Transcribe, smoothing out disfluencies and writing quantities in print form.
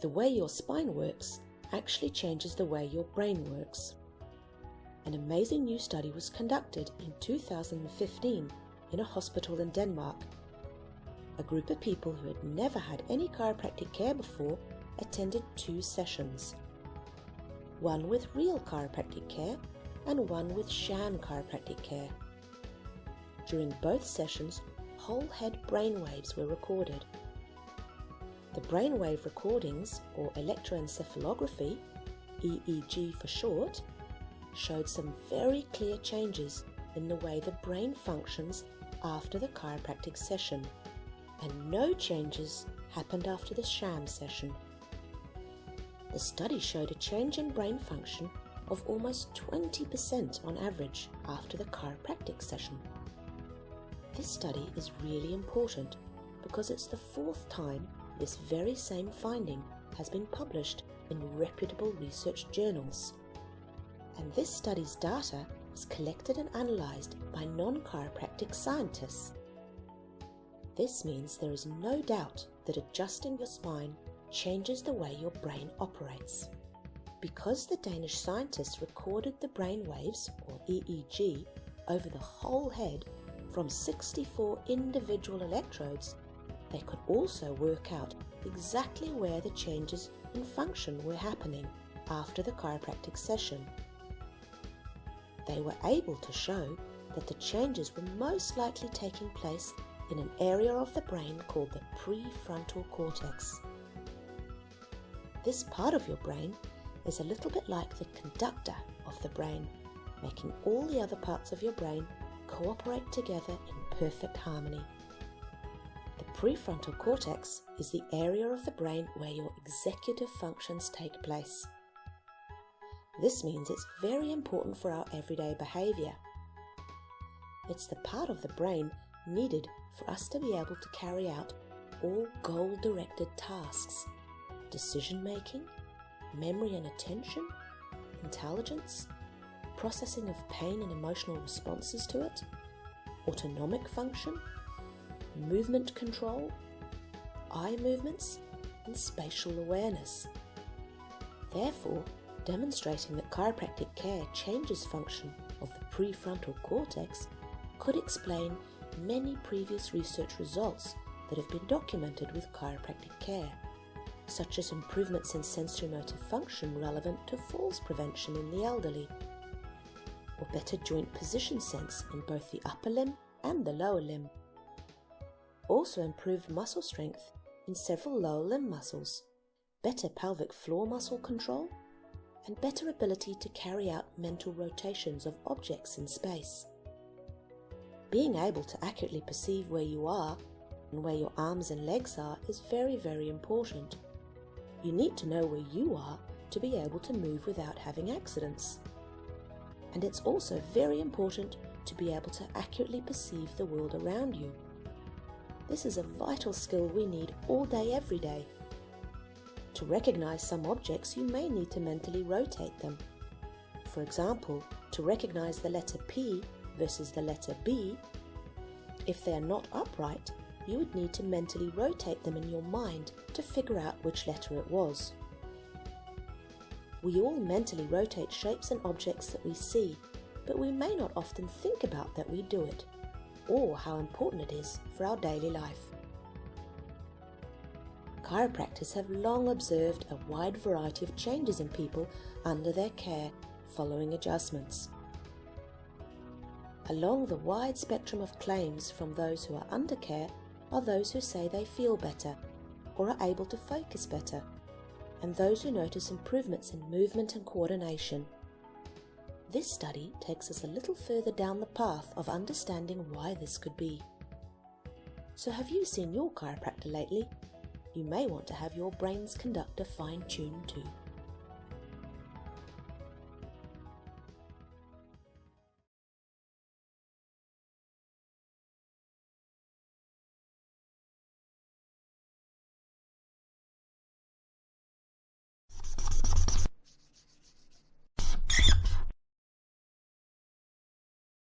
The way your spine works actually changes the way your brain works. An amazing new study was conducted in 2015 in a hospital in Denmark. A group of people who had never had any chiropractic care before attended 2 sessions. One with real chiropractic care and one with sham chiropractic care. During both sessions, whole head brainwaves were recorded. The brainwave recordings, or electroencephalography, EEG for short, showed some very clear changes in the way the brain functions after the chiropractic session, and no changes happened after the sham session. The study showed a change in brain function of almost 20% on average after the chiropractic session. This study is really important because it's the 4th time this very same finding has been published in reputable research journals. And this study's data was collected and analysed by non-chiropractic scientists. This means there is no doubt that adjusting your spine changes the way your brain operates. Because the Danish scientists recorded the brain waves, or EEG, over the whole head from 64 individual electrodes, they could also work out exactly where the changes in function were happening after the chiropractic session. They were able to show that the changes were most likely taking place in an area of the brain called the prefrontal cortex. This part of your brain is a little bit like the conductor of the brain, making all the other parts of your brain cooperate together in perfect harmony. The prefrontal cortex is the area of the brain where your executive functions take place. This means it's very important for our everyday behaviour. It's the part of the brain needed for us to be able to carry out all goal-directed tasks: decision-making, memory and attention, intelligence, processing of pain and emotional responses to it, autonomic function, movement control, eye movements, and spatial awareness. Therefore, demonstrating that chiropractic care changes function of the prefrontal cortex could explain many previous research results that have been documented with chiropractic care, such as improvements in sensorimotor function relevant to falls prevention in the elderly, or better joint position sense in both the upper limb and the lower limb. Also improved muscle strength in several lower limb muscles, better pelvic floor muscle control, and better ability to carry out mental rotations of objects in space. Being able to accurately perceive where you are and where your arms and legs are is very, very important. You need to know where you are to be able to move without having accidents. And it's also very important to be able to accurately perceive the world around you. This is a vital skill we need all day, every day. To recognize some objects, you may need to mentally rotate them. For example, to recognize the letter P versus the letter B, if they are not upright, you would need to mentally rotate them in your mind to figure out which letter it was. We all mentally rotate shapes and objects that we see, but we may not often think about that we do it, or how important it is for our daily life. Chiropractors have long observed a wide variety of changes in people under their care following adjustments. Along the wide spectrum of claims from those who are under care are those who say they feel better or are able to focus better, and those who notice improvements in movement and coordination. This study takes us a little further down the path of understanding why this could be. So have you seen your chiropractor lately? You may want to have your brain's conductor fine-tuned too.